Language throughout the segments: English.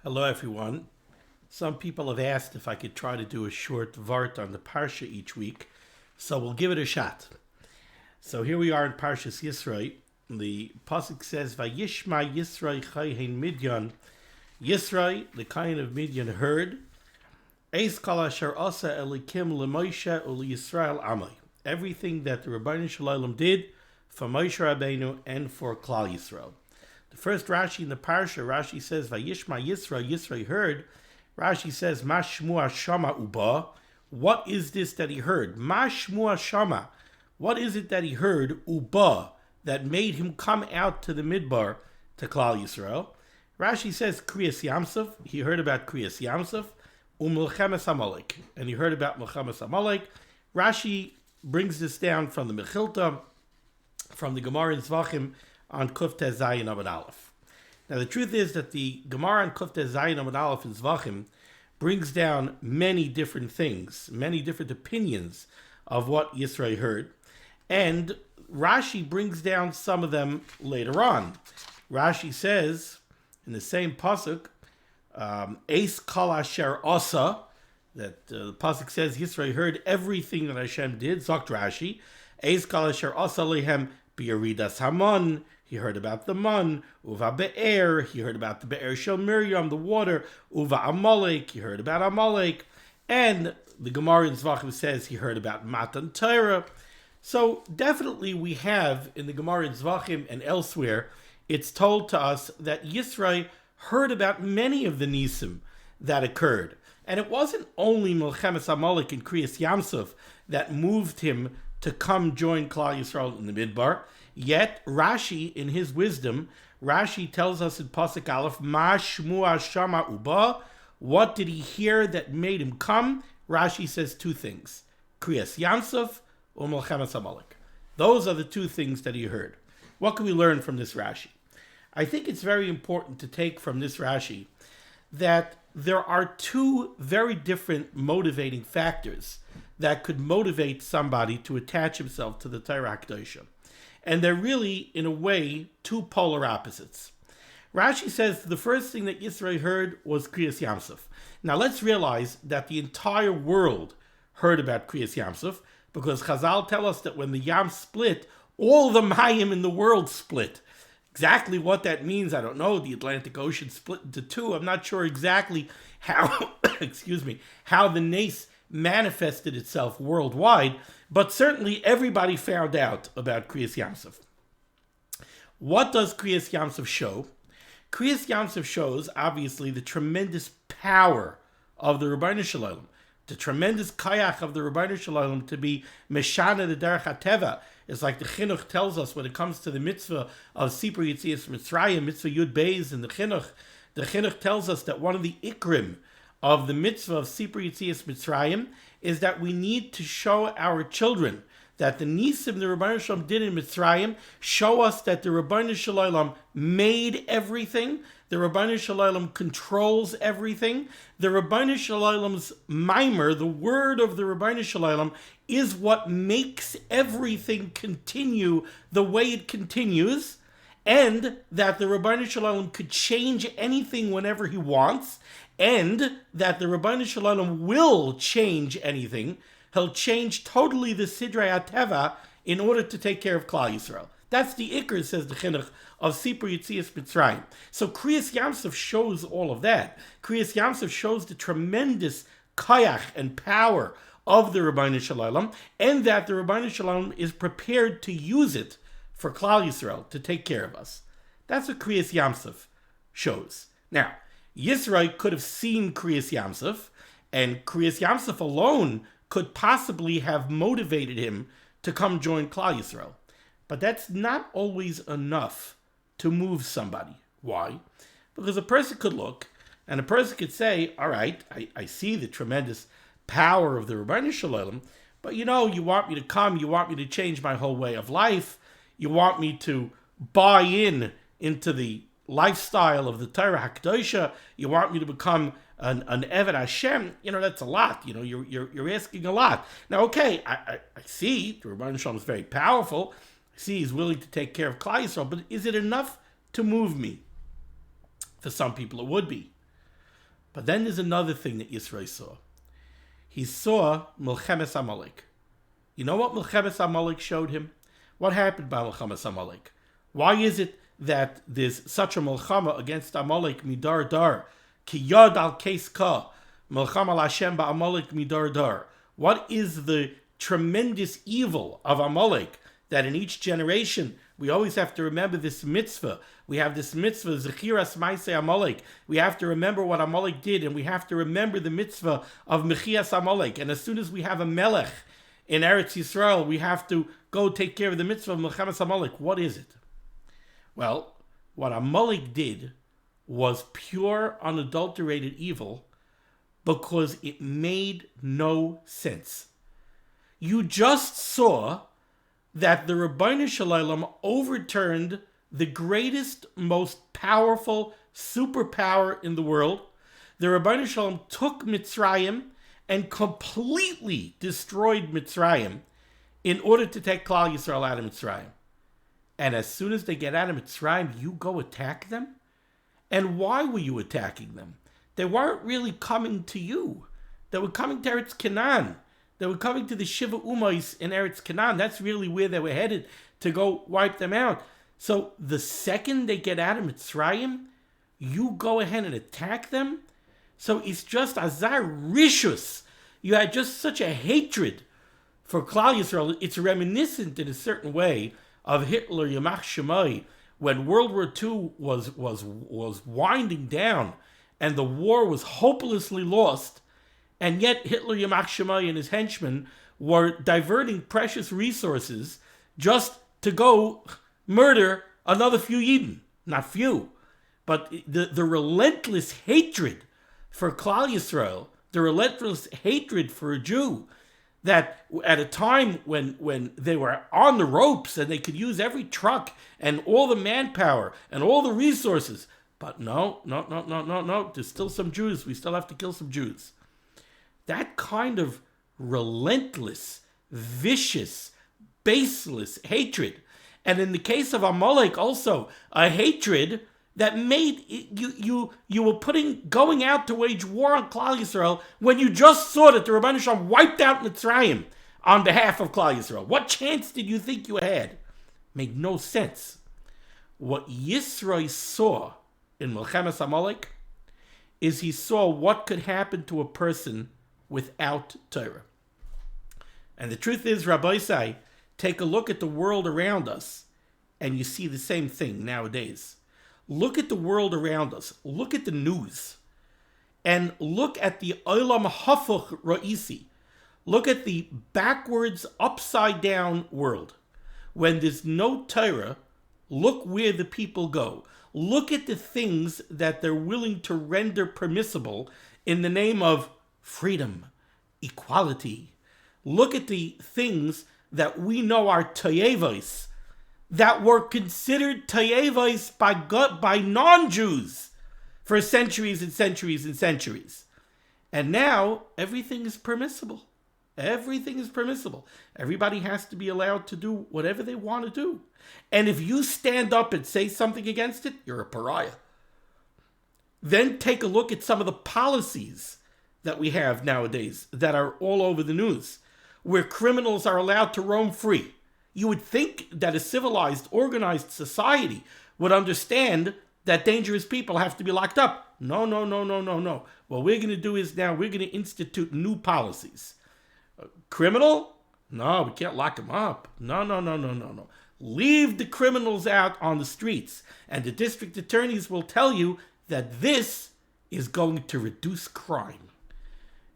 Hello, everyone. Some people have asked if I could try to do a short vart on the Parsha each week, so we'll give it a shot. So here we are in Parashas Yisro. The pasuk says, "Vayishma Yisro Hear Midyan." Yisro, the kind of Midyan, heard, "Severqal asher asa elikim leMoshe uLYisrael Amalek." Everything that the Rebbeinu Shalom did for Moshe Rabbeinu and for Klal Yisroel. The first Rashi in the Parsha, Rashi says, "Vayishma Yisro." Yisro heard. Rashi says, "Ma shmua shama uba." What is this that he heard? Ma shmua shama. What is it that he heard? Uba, that made him come out to the midbar to Klal Yisroel. Rashi says, Krias Yam Suf. He heard about Krias Yam Suf. Milchemes Amalek. And he heard about milchemes Amalek. Rashi brings this down from the Mechilta, from the Gemara in Zevachim, on Kuf Zayin Amud Aleph. Now the truth is that the Gemara on Kuf Zayin Amud Aleph in Zevachim brings down many different things, many different opinions of what Yisro heard, and Rashi brings down some of them later on. Rashi says in the same pasuk, "Severqal asher asa," that the pasuk says Yisro heard everything that Hashem did. Zokt Rashi, "Severqal asher asa lehem biyaridas hamon." He heard about the man, uva be'er. He heard about the be'er shel Miriam, the water, uva Amalek. He heard about Amalek, and the Gemara in Zevachim says he heard about Matan Torah. So definitely we have in the Gemara in Zevachim and elsewhere, it's told to us that Yisro heard about many of the nisim that occurred, and it wasn't only milchemes Amalek and Krias Yam Suf that moved him to come join Klal Yisroel in the midbar. Yet Rashi, in his wisdom, Rashi tells us in pasuk Aleph, "Ma shmua shama uba." What did he hear that made him come? Rashi says two things: Krias Yam Suf or milchemes Amalek. Those are the two things that he heard. What can we learn from this Rashi? I think it's very important to take from this Rashi that there are two very different motivating factors that could motivate somebody to attach himself to the Torah HaKadoshah. And they're really, in a way, two polar opposites. Rashi says the first thing that Yisro heard was Krias Yam Suf. Now let's realize that the entire world heard about Krias Yam Suf, because Chazal tell us that when the Yam split, all the Mayim in the world split. Exactly what that means, I don't know. The Atlantic Ocean split into two. I'm not sure exactly how, how the Nace manifested itself worldwide, but certainly everybody found out about Krias Yam Suf. What does Krias Yam Suf show? Krias Yam Suf shows, obviously, the tremendous power of the Rebbeinu Shalom, the tremendous kayach of the Rebbeinu Shalom to be meshana the derech hateva. It's like the Chinuch tells us when it comes to the mitzvah of Sipur Yitzias Mitzrayim, mitzvah Yud Beis, and the Chinuch tells us that one of the ikrim of the mitzvah of Sipur Yitzias Mitzrayim is that we need to show our children that the nisim the Rebbeinu Shalom did in Mitzrayim show us that the Rebbeinu Shalom made everything, the Rebbeinu Shalom controls everything, the Rebbeinu Shalom's mimer, the word of the Rebbeinu Shalom, is what makes everything continue the way it continues, and that the Rebbeinu Shalom could change anything whenever he wants, and that the Rebbeinu Shalom will change anything. He'll change totally the Sidrei HaTeva in order to take care of Klal Yisroel. That's the Iker, says the Chinuch, of Sipur Yitzias Mitzrayim. So Krias Yam Suf shows all of that. Krias Yam Suf shows the tremendous kayach and power of the Rebbeinu Shalom, and that the Rebbeinu Shalom is prepared to use it for Klal Yisroel to take care of us. That's what Krias Yam Suf shows. Now, Yisro could have seen Krias Yam Suf, and Krias Yam Suf alone could possibly have motivated him to come join Klal Yisroel. But that's not always enough to move somebody. Why? Because a person could look, and a person could say, all right, I see the tremendous power of the Rebbeinu Shalom, but you want me to come, you want me to change my whole way of life, you want me to buy into the lifestyle of the Torah HaKadoshah, you want me to become an Eved Hashem, that's a lot. You're asking a lot. Now, okay, I see the Rebbeinu Shalom is very powerful. I see he's willing to take care of Klal Yisroel, but is it enough to move me? For some people, it would be. But then there's another thing that Yisro saw. He saw milchemes Amalek. You know what milchemes Amalek showed him? What happened by milchemes Amalek? Why is it that there's such a milchama against Amalek midar dar? Ki yad al keis ka. Milchama Hashem ba Amalek midar dar. What is the tremendous evil of Amalek that in each generation we always have to remember this mitzvah? We have this mitzvah, Zechiras Maaseh Amalek. We have to remember what Amalek did, and we have to remember the mitzvah of Mechias Amalek. And as soon as we have a melech in Eretz Yisrael, we have to go take care of the mitzvah of milchemes Amalek. What is it? Well, what Amalek did was pure, unadulterated evil because it made no sense. You just saw that the Ribbono Shel Olam overturned the greatest, most powerful superpower in the world. The Ribbono Shel Olam took Mitzrayim and completely destroyed Mitzrayim in order to take Klal Yisroel out of Mitzrayim. And as soon as they get out of Mitzrayim, you go attack them? And why were you attacking them? They weren't really coming to you. They were coming to Eretz Canaan. They were coming to the Shiva Umais in Eretz Canaan. That's really where they were headed, to go wipe them out. So the second they get out of Mitzrayim, you go ahead and attack them? So it's just azar rishus. You had just such a hatred for Klal Yisroel. It's reminiscent in a certain way of Hitler, Yamach Shemai, when World War II was winding down and the war was hopelessly lost, and yet Hitler, Yamach Shemai, and his henchmen were diverting precious resources just to go murder another few Yidden. Not few, but the relentless hatred for Klal Yisroel, the relentless hatred for a Jew, that at a time when they were on the ropes and they could use every truck and all the manpower and all the resources, but no, there's still some Jews, we still have to kill some Jews. That kind of relentless, vicious, baseless hatred, and in the case of Amalek also, a hatred that made you were going out to wage war on Klal Yisroel when you just saw that the Ribbono Shel Olam wiped out Mitzrayim on behalf of Klal Yisroel. What chance did you think you had? Made no sense. What Yisro saw in milchemes Amalek is he saw what could happen to a person without Torah. And the truth is, Rabbi Say, take a look at the world around us and you see the same thing nowadays. Look at the world around us. Look at the news. And look at the Olam Hafuch Ra'isi. Look at the backwards, upside down world. When there's no Torah, look where the people go. Look at the things that they're willing to render permissible in the name of freedom, equality. Look at the things that we know are toyevos, that were considered toyevos by non-Jews for centuries and centuries and centuries. And now everything is permissible. Everything is permissible. Everybody has to be allowed to do whatever they want to do. And if you stand up and say something against it, you're a pariah. Then take a look at some of the policies that we have nowadays that are all over the news, where criminals are allowed to roam free. You would think that a civilized, organized society would understand that dangerous people have to be locked up. No. What we're going to do is now we're going to institute new policies. Criminal? No, we can't lock him up. No. Leave the criminals out on the streets, and the district attorneys will tell you that this is going to reduce crime.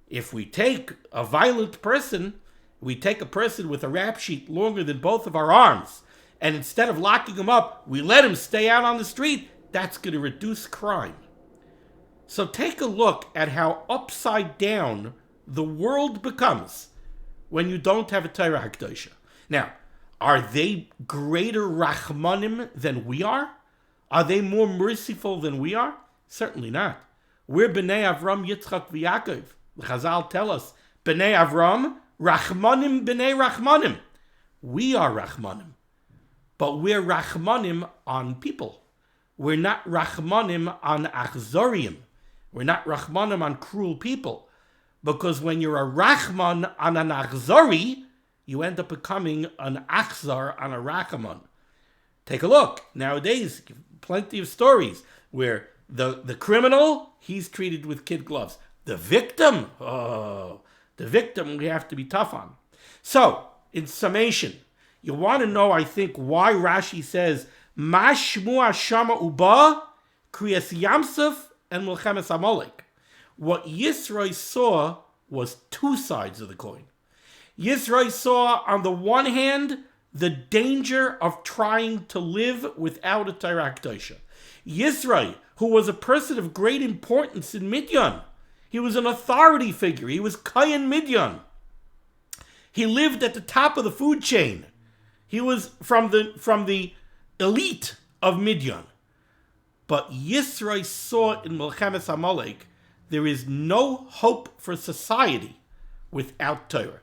If we take a violent person, we take a person with a rap sheet longer than both of our arms, and instead of locking him up, we let him stay out on the street, that's going to reduce crime. So take a look at how upside down the world becomes when you don't have a Torah HaKadosha. Now, are they greater Rachmanim than we are? Are they more merciful than we are? Certainly not. We're B'nai Avram, Yitzchak, v'Yaakov. The Chazal tell us, B'nai Avram, Rachmanim b'nei Rachmanim. We are Rachmanim. But we're Rachmanim on people. We're not Rachmanim on Achzoriim. We're not Rachmanim on cruel people. Because when you're a Rachman on an Achzari, you end up becoming an Achzar on a Rachamon. Take a look. Nowadays, plenty of stories where the criminal, he's treated with kid gloves. The victim, we have to be tough on. So, in summation, you want to know, I think, why Rashi says, Ma shmua shama uba, Krias Yam Suf, and milchemes Amalek. What Yisro saw was two sides of the coin. Yisro saw, on the one hand, the danger of trying to live without a Torah Kedosha. Yisro, who was a person of great importance in Midian, he was an authority figure. He was Kayan Midian. He lived at the top of the food chain. He was from the elite of Midian. But Yisro saw in milchemes Amalek, there is no hope for society without Torah.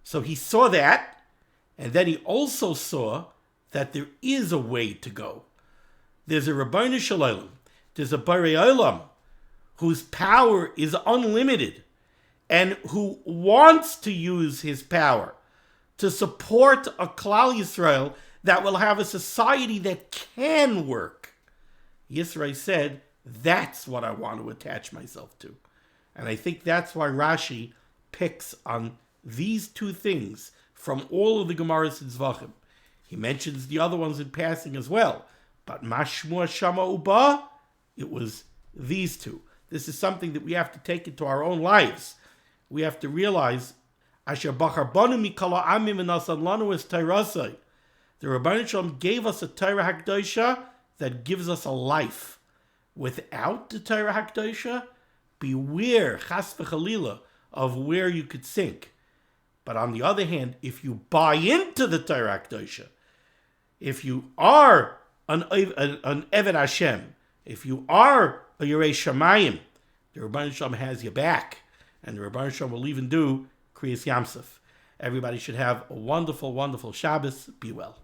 So he saw that, and then he also saw that there is a way to go. There's a Rabbeinu Shalom, there's a Borei Olam, whose power is unlimited, and who wants to use his power to support a Klal Yisroel that will have a society that can work. Yisro said, that's what I want to attach myself to. And I think that's why Rashi picks on these two things from all of the Gemaras in Zevachim. He mentions the other ones in passing as well. But Mashmua Shama Uba, it was these two. This is something that we have to take into our own lives. We have to realize, Asher Bachar Banu Mikala Amim and Asan Lanu is Tairasai. The Rabbeinu Shalom gave us a Torah HaKdosha that gives us a life. Without the Torah HaKdosha, beware, chas v'chalila, of where you could sink. But on the other hand, if you buy into the Torah HaKdosha, if you are an Eved Hashem, if you are a Yerei Shamayim, the Rabbeinu Shalom has your back. And the Rabbeinu Shalom will even do Krias Yam Suf. Everybody should have a wonderful, wonderful Shabbos. Be well.